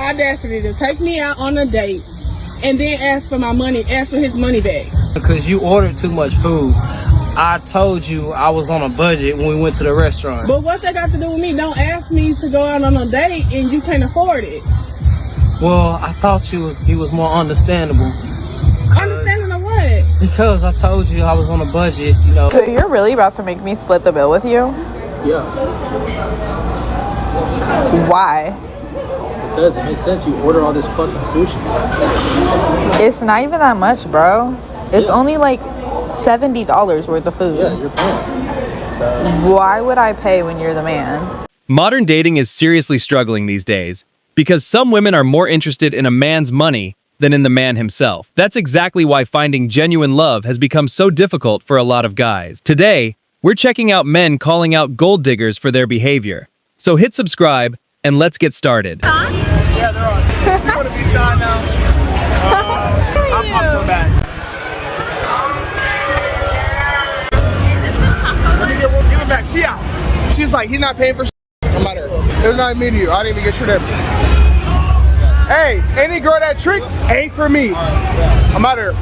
audacity to take me out on a date and then ask for my money, ask for his money back? Because you ordered too much food. I told you I was on a budget when we went to the restaurant. But what's that got to do with me? Don't ask me to go out on a date and you can't afford it. Well, I thought you was more understandable. Understanding of what? Because I told you I was on a budget, you know. So you're really about to make me split the bill with you? Yeah. Why? Because it makes sense. You order all this fucking sushi. It's not even that much, bro. It's only like $70 worth of food. Yeah, you're paying. So Why would I pay when you're the man? Modern dating is seriously struggling these days because some women are more interested in a man's money than in the man himself. That's exactly why finding genuine love has become so difficult for a lot of guys. Today, we're checking out men calling out gold diggers for their behavior. So hit subscribe and let's get started. Yeah, they're on. She want to be signed now. I'm so bad. Give it back. She out. She's like, he's not paying for shit. I'm at her. It was not me to you. I didn't even get your name. Hey, any girl that trick ain't for me. I'm at her.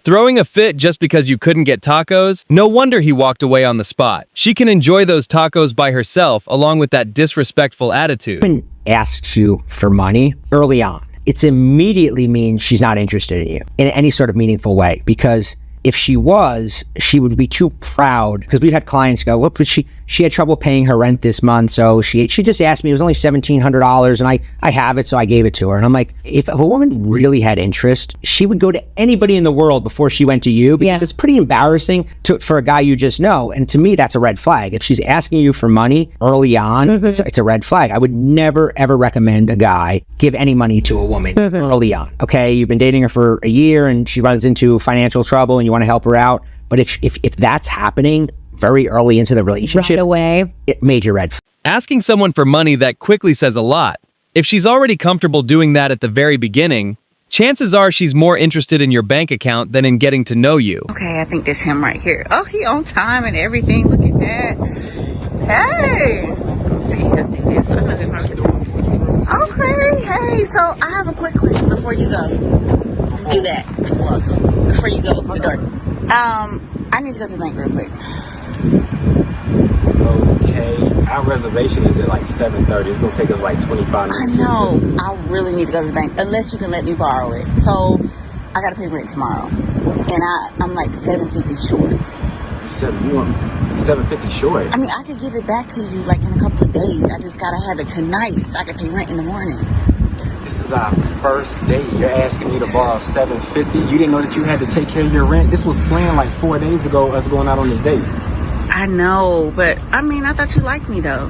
Throwing a fit just because you couldn't get tacos? No wonder he walked away on the spot. She can enjoy those tacos by herself along with that disrespectful attitude. When asks you for money early on, it immediately means she's not interested in you in any sort of meaningful way, because if she was, she would be too proud. Because we've had clients go, well, but she had trouble paying her rent this month, so she just asked me. It was only $1,700, and I have it, so I gave it to her. And I'm like, if a woman really had interest, she would go to anybody in the world before she went to you, because it's pretty embarrassing for a guy you just know. And to me, that's a red flag. If she's asking you for money early on, it's a red flag. I would never, ever recommend a guy give any money to a woman early on. Okay, you've been dating her for a year, and she runs into financial trouble, and you want to help her out. But if that's happening very early into the relationship, right away, major red flag. Asking someone for money that quickly says a lot. If she's already comfortable doing that at the very beginning, chances are she's more interested in your bank account than in getting to know you. Okay, I think that's him right here. Oh, he on time and everything. Look at that. Hey. Let's see, he'll do this. I know this right. Okay, hey, so I have a quick question before you go. Do that. Before you go open the door. I need to go to the bank real quick. Okay, our reservation is at like 7:30. It's gonna take us like 25 minutes. I know. I really need to go to the bank, unless you can let me borrow it. So I gotta pay rent tomorrow, and I'm like $750 short. You want $750 short? I mean, I could give it back to you like in a couple of days. I just gotta have it tonight so I can pay rent in the morning. This is our first date. You're asking me to borrow $750. You didn't know that you had to take care of your rent. This was planned like 4 days ago. Us going out on this date. I know, but I mean, I thought you liked me though.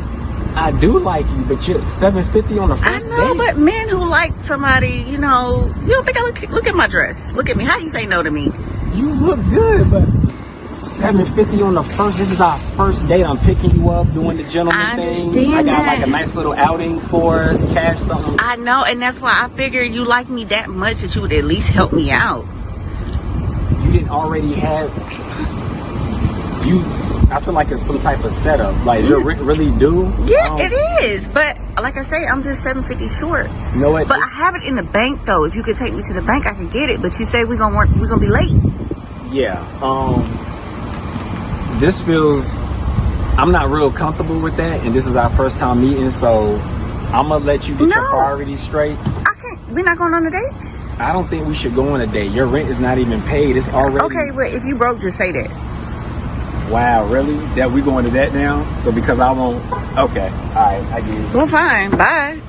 I do like you, but you're $750 on the first date. I know, but men who like somebody, you know, you don't think I look at my dress. Look at me. How you say no to me? You look good, but $750 on the first. This is our first date. I'm picking you up, doing the gentleman I thing. understand I got that. like a nice little outing for us, cash something. I know, and that's why I figured you like me that much that you would at least help me out. You didn't already have you. I feel like it's some type of setup. Like you really do. Yeah, it is. But like I say, I'm just $750 short. You know what? But I have it in the bank though. If you could take me to the bank, I could get it. But you say we're gonna be late. Yeah. This feels. I'm not real comfortable with that, and this is our first time meeting, so I'm gonna let you get your priorities straight. I can't. We're not going on a date. I don't think we should go on a date. Your rent is not even paid. It's already. Okay, but if you broke, just say that. Wow, really? That we going to that now? So because I won't. Okay, all right, I get it. Well, fine. Bye.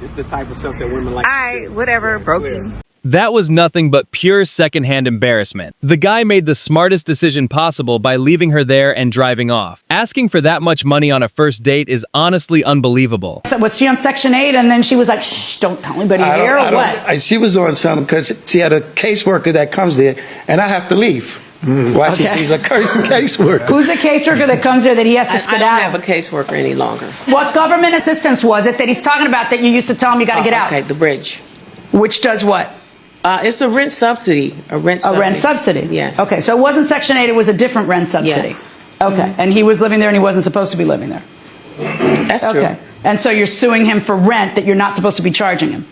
It's the type of stuff that women like. All right, whatever. Yeah, broke you. That was nothing but pure secondhand embarrassment. The guy made the smartest decision possible by leaving her there and driving off. Asking for that much money on a first date is honestly unbelievable. So was she on Section 8 and then she was like, shh, don't tell anybody here or what? She was on something because she had a caseworker that comes there and I have to leave. Why she sees a caseworker. Who's a caseworker that comes there that he has to skedaddle? I don't have a caseworker any longer. What government assistance was it that he's talking about that you used to tell him you got to get out? Okay, the bridge. Which does what? It's a rent subsidy. A rent subsidy. Yes. Okay, so it wasn't Section 8, it was a different rent subsidy. Yes. Okay, and he was living there and he wasn't supposed to be living there. That's true. Okay. And so you're suing him for rent that you're not supposed to be charging him.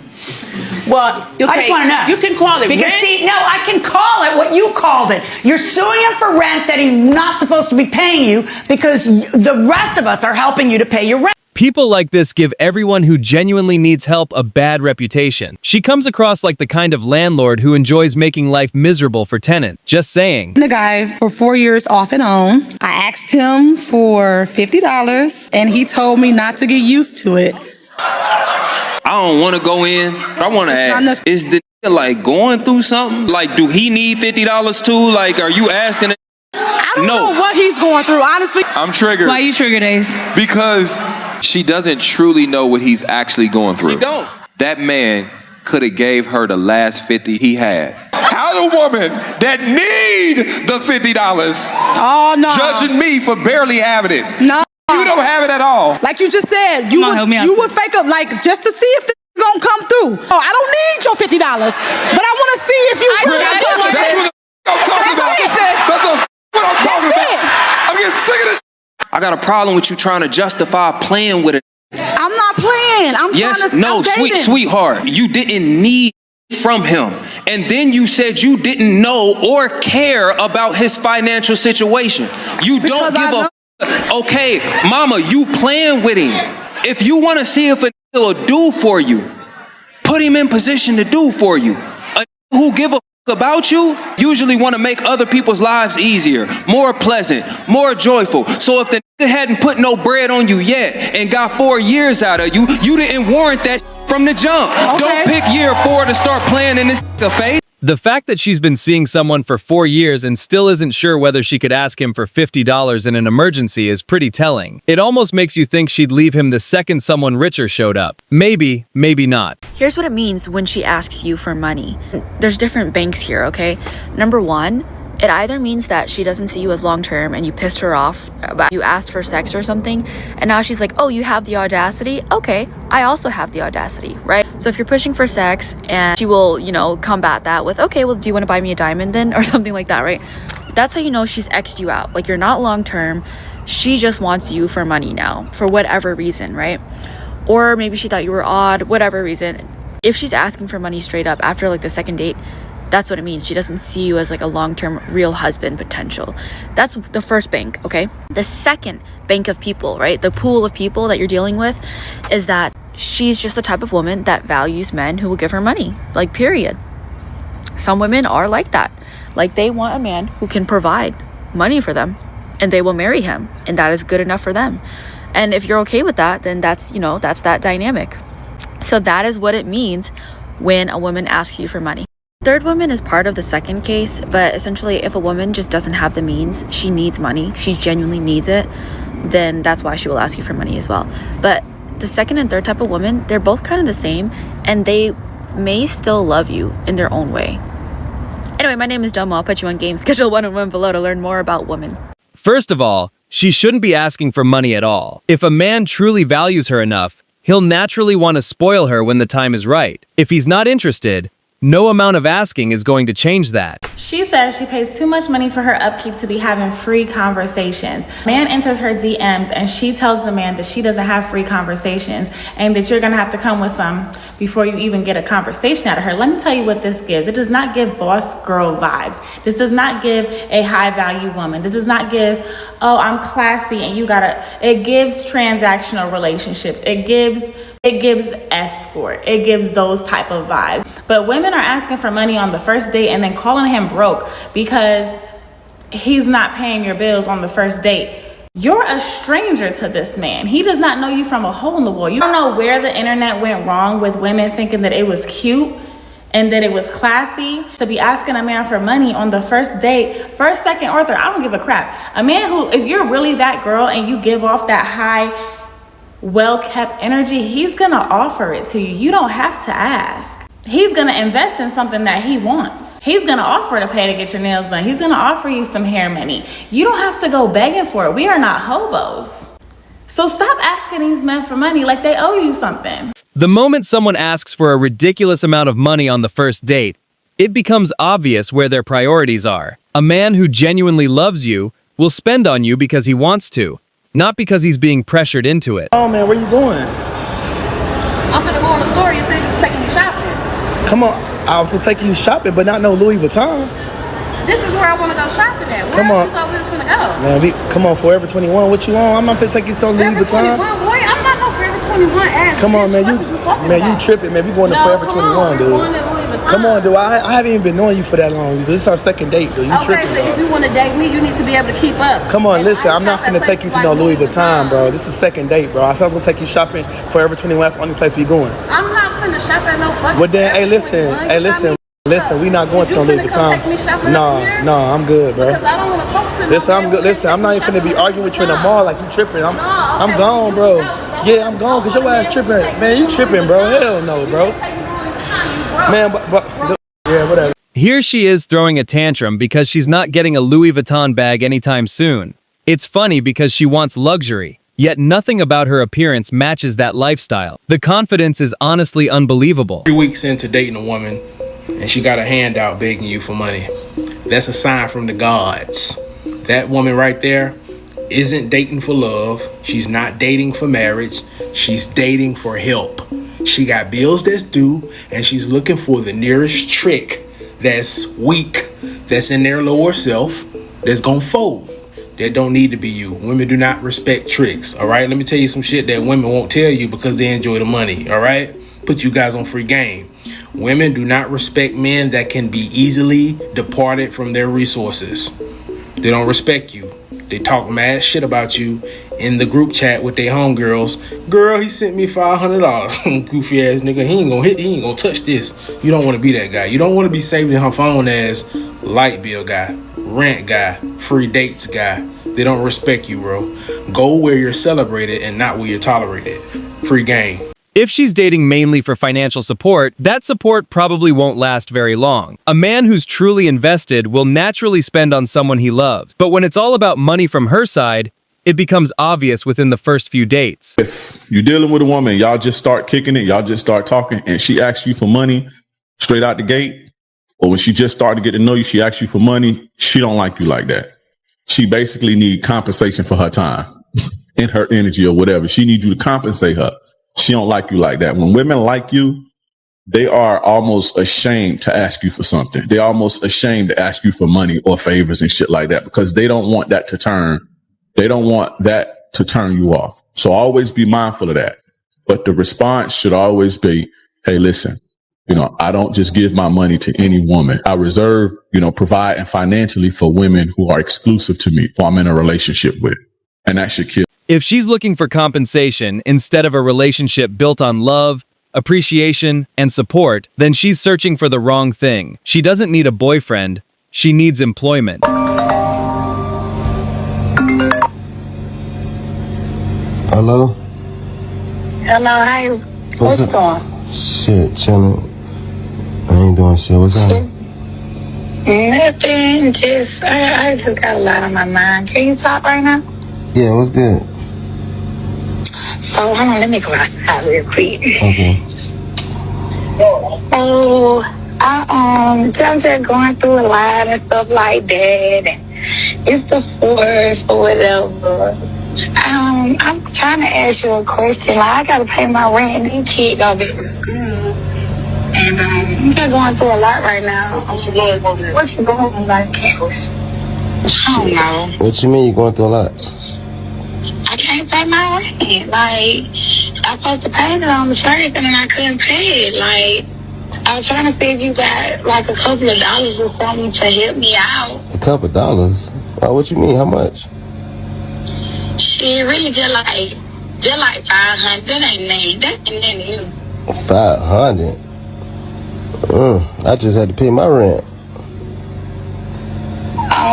Well, okay, I just want to know. You can call it because rent. see, no, I can call it what you called it. You're suing him for rent that he's not supposed to be paying you because the rest of us are helping you to pay your rent. People like this give everyone who genuinely needs help a bad reputation. She comes across like the kind of landlord who enjoys making life miserable for tenants. Just saying. The guy for 4 years off and on. I asked him for $50 and he told me not to get used to it. I don't want to go in. I want to ask, is the nigga like going through something? Like, do he need $50 too? Like, are you asking it? I don't know what he's going through, honestly. I'm triggered. Why you triggered, Ace? Because she doesn't truly know what he's actually going through. She don't. That man could have gave her the last 50 he had. How the woman that need the $50 judging me for barely having it? No. You don't have it at all. Like you just said, you would fake up like just to see if this is gonna come through. Oh, I don't need your $50, but I want to see if you. That's what I'm talking about. That's what I'm talking about. I'm getting sick of this. I got a problem with you trying to justify playing with it. I'm not playing. I'm trying to. No, sweetheart. You didn't need from him, and then you said you didn't know or care about his financial situation. You don't give a. Okay, mama, you playing with him. If you want to see if a nigga will do for you, put him in position to do for you. A nigga who give a about you usually want to make other people's lives easier, more pleasant, more joyful. So if the nigga hadn't put no bread on you yet and got 4 years out of you, you didn't warrant that from the jump. Okay. Don't pick year 4 to start playing in this nigga face. The fact that she's been seeing someone for 4 years and still isn't sure whether she could ask him for $50 in an emergency is pretty telling. It almost makes you think she'd leave him the second someone richer showed up. Maybe, maybe not. Here's what it means when she asks you for money. There's different banks here, okay? Number one, it either means that she doesn't see you as long-term and you pissed her off about you asked for sex or something, and now she's like, oh, you have the audacity? Okay, I also have the audacity, right? So if you're pushing for sex and she will, combat that with, okay, well, do you want to buy me a diamond then? Or something like that, right? That's how you know she's X'd you out. Like, you're not long-term. She just wants you for money now, for whatever reason, right? Or maybe she thought you were odd, whatever reason. If she's asking for money straight up after like the second date, that's what it means. She doesn't see you as like a long-term real husband potential. That's the first bank, okay? The second bank of people, right? The pool of people that you're dealing with is that she's just the type of woman that values men who will give her money, like period. Some women are like that. Like they want a man who can provide money for them and they will marry him and that is good enough for them. And if you're okay with that, then that's that dynamic. So that is what it means when a woman asks you for money. Third woman is part of the second case, but essentially if a woman just doesn't have the means, she needs money, she genuinely needs it, then that's why she will ask you for money as well. But the second and third type of woman, they're both kind of the same and they may still love you in their own way. Anyway, my name is Domo. I'll put you on game. Schedule 101 below to learn more about women. First of all, she shouldn't be asking for money at all. If a man truly values her enough, he'll naturally want to spoil her when the time is right. If he's not interested, no amount of asking is going to change that. She says she pays too much money for her upkeep to be having free conversations. Man enters her DMs and she tells the man that she doesn't have free conversations and that you're gonna have to come with some before you even get a conversation out of her. Let me tell you what this gives. It does not give boss girl vibes. This does not give a high value woman. This does not give, oh, I'm classy and you gotta, it gives transactional relationships. It gives escort. It gives those type of vibes. But women are asking for money on the first date and then calling him broke because he's not paying your bills on the first date. You're a stranger to this man. He does not know you from a hole in the wall. You don't know where the internet went wrong with women thinking that it was cute and that it was classy to be asking a man for money on the first date, first, second, or third. I don't give a crap. A man who, if you're really that girl and you give off that high, well-kept energy, he's gonna offer it to you. You don't have to ask. He's gonna invest in something that he wants. He's gonna offer to pay to get your nails done. He's gonna offer you some hair money. You don't have to go begging for it. We are not hobos. So stop asking these men for money like they owe you something. The moment someone asks for a ridiculous amount of money on the first date, it becomes obvious where their priorities are. A man who genuinely loves you will spend on you because he wants to, not because he's being pressured into it. Oh man, where you going? I'm gonna go in the store. You said you was taking me shopping. Come on, I was taking you shopping, but not no Louis Vuitton. This is where I want to go shopping at. Where Come on. else you thought we was finna go? Man, come on, Forever 21. What you on? I'm not finna take you to Louis Vuitton. Forever 21, boy. I'm not no Forever 21 ass. Come on, man. You tripping, man. We going to Forever 21, dude. Come on, dude. I haven't even been knowing you for that long. This is our second date, dude. You tripping, but if you want to date me, you need to be able to keep up. Come on, listen. I'm not finna take you to no Louis Vuitton, bro. This is second date, bro. I said I was gonna take you shopping. Forever 21. That's the only place we going. I'm not finna shop at no fucking. Well then, listen, we not going to no Louis Vuitton. No, I'm good, bro. Because I don't want to talk to Listen, I'm good. Listen, I'm not even finna be arguing with you in the mall like you tripping. I'm gone, bro. Yeah, I'm gone because your ass tripping. Man, you tripping, bro. Hell no, bro. Man, but yeah, whatever. Here she is throwing a tantrum because she's not getting a Louis Vuitton bag anytime soon. It's funny because she wants luxury, yet nothing about her appearance matches that lifestyle. The confidence is honestly unbelievable. 3 weeks into dating a woman, and she got a handout begging you for money. That's a sign from the gods. That woman right there isn't dating for love. She's not dating for marriage. She's dating for help. She got bills that's due, and she's looking for the nearest trick that's weak, that's in their lower self, that's gonna fold. That don't need to be you. Women do not respect tricks, all right? Let me tell you some shit that women won't tell you because they enjoy the money, all right? Put you guys on free game. Women do not respect men that can be easily departed from their resources. They don't respect you. They talk mad shit about you in the group chat with their homegirls. Girl, he sent me $500. Goofy ass nigga. He ain't gonna touch this. You don't want to be that guy. You don't want to be saving her phone as light bill guy, rent guy, free dates guy. They don't respect you, bro. Go where you're celebrated and not where you're tolerated. Free game. If she's dating mainly for financial support, that support probably won't last very long. A man who's truly invested will naturally spend on someone he loves. But when it's all about money from her side, it becomes obvious within the first few dates. If you're dealing with a woman, y'all just start kicking it, y'all just start talking, and she asks you for money straight out the gate, or when she just started to get to know you, she asks you for money, she don't like you like that. She basically need compensation for her time and her energy or whatever. She needs you to compensate her. She don't like you like that. When women like you, they are almost ashamed to ask you for something. They're almost ashamed to ask you for money or favors and shit like that because they don't want that to turn. They don't want that to turn you off. So always be mindful of that. But the response should always be, hey, listen, I don't just give my money to any woman. I reserve, providing financially for women who are exclusive to me, who I'm in a relationship with. And that should kill. If she's looking for compensation instead of a relationship built on love, appreciation, and support, then she's searching for the wrong thing. She doesn't need a boyfriend. She needs employment. Hello? Hello, hi. What's going? Shit, chillin'. I ain't doing shit. What's up? Nothing. I just got a lot on my mind. Can you talk right now? Yeah, what's good? So, hold on, let me go outside real quick. Okay. So, I'm just going through a lot and stuff like that. And it's the 4th or whatever. I'm trying to ask you a question. Like, I gotta pay my rent and these kids gotta be to school. And I'm just going through a lot right now. What you going like? I don't know. What you mean you going through a lot? I can't pay my rent. Like, I supposed to pay it on the 1st and then I couldn't pay it. Like, I was trying to see if you got like a couple of dollars or something to help me out. A couple of dollars? Oh, what you mean? How much? Shit, really just like 500. That ain't nothing. That ain't nothing. 500? I just had to pay my rent.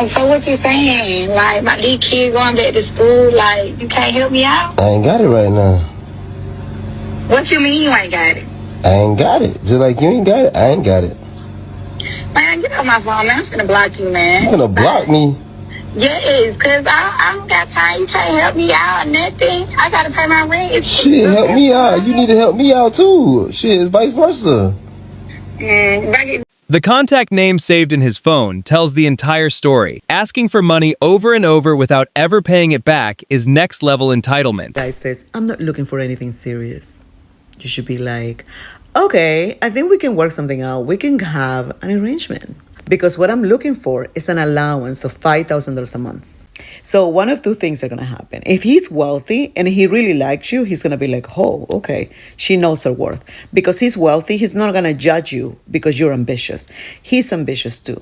So what you saying? Like, these kids going back to school, like, you can't help me out? I ain't got it right now. What you mean you ain't got it? I ain't got it. Just like you ain't got it, I ain't got it. Man, get off my phone, man. I'm finna block you, man. You gonna block me? Yes, because I don't got time. You can't help me out or nothing. I gotta pay my rent. Shit, help me out. You need to help me out, too. Shit, it's vice versa. The contact name saved in his phone tells the entire story. Asking for money over and over without ever paying it back is next-level entitlement. Guy says, I'm not looking for anything serious. You should be like, okay, I think we can work something out. We can have an arrangement. Because what I'm looking for is an allowance of $5,000 a month. So one of two things are going to happen. If he's wealthy and he really likes you, he's going to be like, oh, okay, she knows her worth. Because he's wealthy, he's not going to judge you because you're ambitious. He's ambitious too.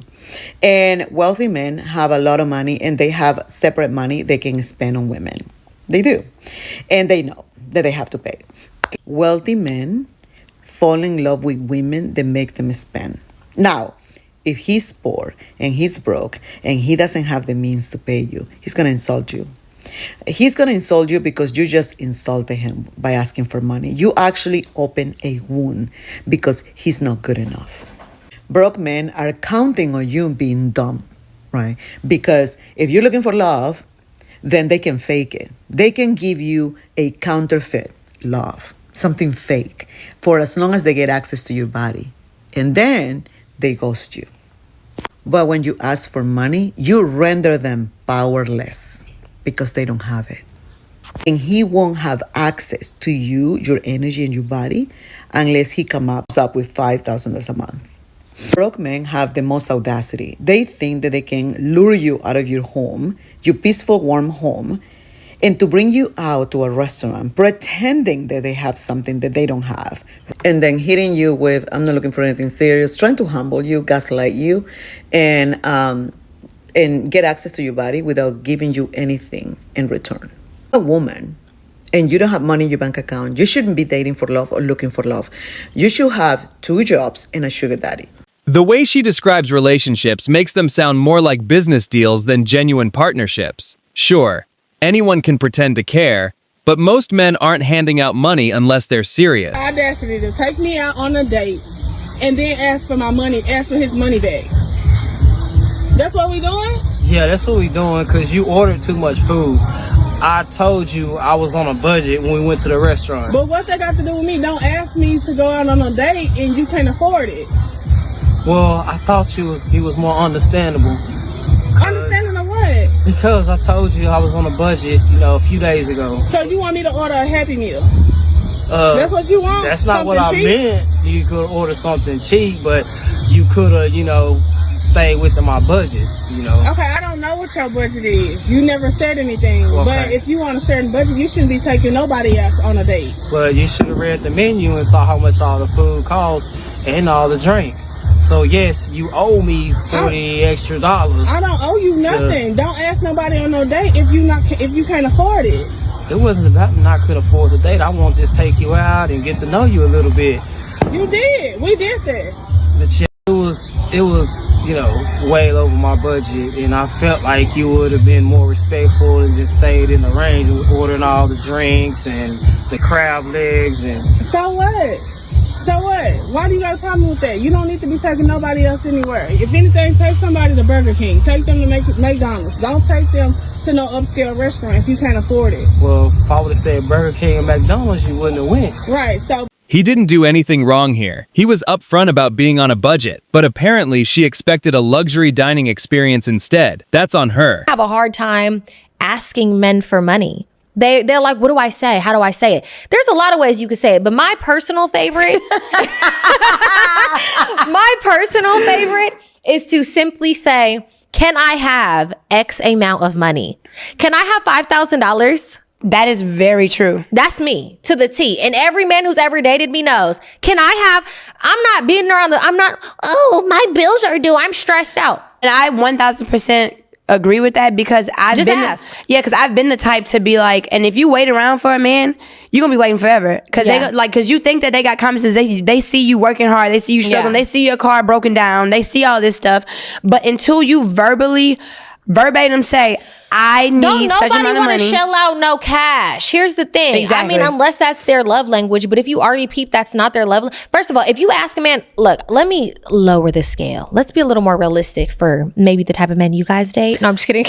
And wealthy men have a lot of money and they have separate money they can spend on women. They do. And they know that they have to pay. Wealthy men fall in love with women that make them spend. Now, if he's poor and he's broke and he doesn't have the means to pay you, he's going to insult you. He's going to insult you because you just insulted him by asking for money. You actually open a wound because he's not good enough. Broke men are counting on you being dumb, right? Because if you're looking for love, then they can fake it. They can give you a counterfeit love, something fake, for as long as they get access to your body. And then they ghost you. But when you ask for money, you render them powerless because they don't have it. And he won't have access to you, your energy, and your body unless he comes up with $5,000 a month. Broke men have the most audacity. They think that they can lure you out of your home, your peaceful, warm home, and to bring you out to a restaurant, pretending that they have something that they don't have. And then hitting you with, I'm not looking for anything serious, trying to humble you, gaslight you, and get access to your body without giving you anything in return. A woman, and you don't have money in your bank account, you shouldn't be dating for love or looking for love. You should have 2 jobs and a sugar daddy. The way she describes relationships makes them sound more like business deals than genuine partnerships. Sure, anyone can pretend to care, but most men aren't handing out money unless they're serious. Audacity to take me out on a date and then ask for my money, ask for his money back. That's what we doing? Yeah, that's what we doing because you ordered too much food. I told you I was on a budget when we went to the restaurant. But what that got to do with me? Don't ask me to go out on a date and you can't afford it. Well, I thought he was more understandable. Understanding of what? Because I told you I was on a budget, a few days ago. So you want me to order a Happy Meal? That's what you want? That's not what I cheap? meant. You could order something cheap, but you could have, stayed within my budget, Okay, I don't know what your budget is. You never said anything. Okay. But if you want a certain budget, you shouldn't be taking nobody else on a date. But you should have read the menu and saw how much all the food costs and all the drink. So yes, you owe me $40 extra. I don't owe you nothing. Don't ask nobody on no date if you can't afford it. It wasn't about not could afford the date. I want to just take you out and get to know you a little bit. You did. We did that. It was way over my budget, and I felt like you would have been more respectful and just stayed in the range with ordering all the drinks and the crab legs and. So what? So what? Why do you got a problem with that? You don't need to be taking nobody else anywhere. If anything, take somebody to Burger King. Take them to McDonald's. Don't take them to no upscale restaurant if you can't afford it. Well, if I would have said Burger King and McDonald's, you wouldn't have went. Right, so. He didn't do anything wrong here. He was upfront about being on a budget, but apparently she expected a luxury dining experience instead. That's on her. I have a hard time asking men for money. They're like, what do I say? How do I say it? There's a lot of ways you could say it, but my personal favorite, is to simply say, can I have X amount of money? Can I have $5,000? That is very true. That's me to the T. And every man who's ever dated me knows, I'm not beating around my bills are due. I'm stressed out. And I 1000% agree with that because I've been the type to be like, and if you wait around for a man, you're gonna be waiting forever because you think that they got common sense. They see you working hard, they see you struggling, they see your car broken down, they see all this stuff, but until you verbatim say, I need such amount of money. Nobody want to shell out no cash. Here's the thing. Exactly. I mean, unless that's their love language, but if you already peeped that's not their love. First of all, if you ask a man, look, let me lower the scale. Let's be a little more realistic for maybe the type of men you guys date. No, I'm just kidding.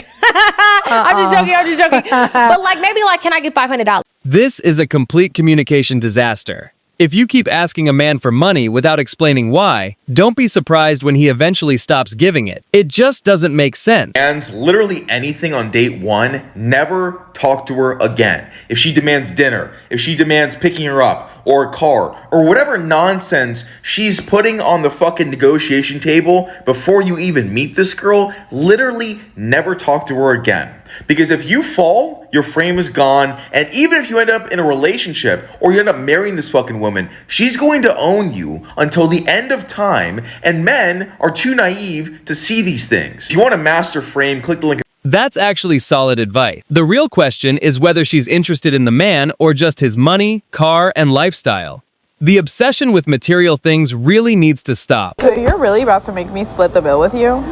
I'm just joking. But maybe can I get $500? This is a complete communication disaster. If you keep asking a man for money without explaining why, don't be surprised when he eventually stops giving it. It just doesn't make sense. And literally anything on date one, never talk to her again. If she demands dinner, if she demands picking her up, or a car, or whatever nonsense she's putting on the fucking negotiation table before you even meet this girl, literally never talk to her again. Because if you fall, your frame is gone, and even if you end up in a relationship or you end up marrying this fucking woman, she's going to own you until the end of time, and men are too naive to see these things. If you want a master frame, click the link. That's actually solid advice. The real question is whether she's interested in the man or just his money, car, and lifestyle. The obsession with material things really needs to stop. So you're really about to make me split the bill with you?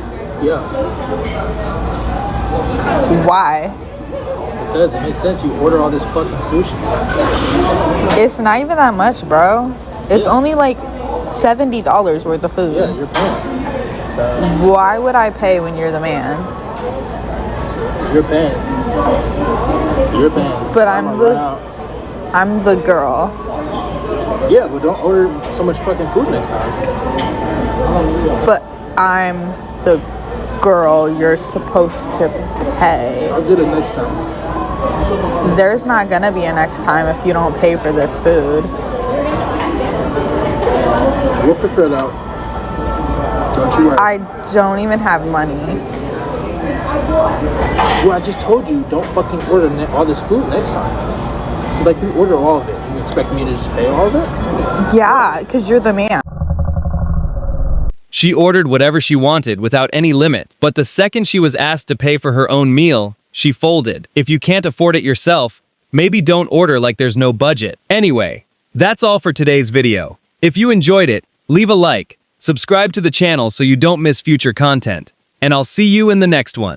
Yeah. Why? Because it makes sense. You order all this fucking sushi. It's not even that much, bro. It's only like $70 worth of food. Yeah, you're paying. So why would I pay when you're the man? You're paying. You're paying. But I'm the girl. Yeah, but don't order so much fucking food next time. But I'm the girl you're supposed to pay. I'll get it next time. There's not gonna be a next time if you don't pay for this food. We'll figure it out. Don't you worry. I don't even have money. Well, I just told you, don't fucking order all this food next time. Like, you order all of it. You expect me to just pay all of it? Yeah, because you're the man. She ordered whatever she wanted without any limits, but the second she was asked to pay for her own meal, she folded. If you can't afford it yourself, maybe don't order like there's no budget. Anyway, that's all for today's video. If you enjoyed it, leave a like, subscribe to the channel so you don't miss future content, and I'll see you in the next one.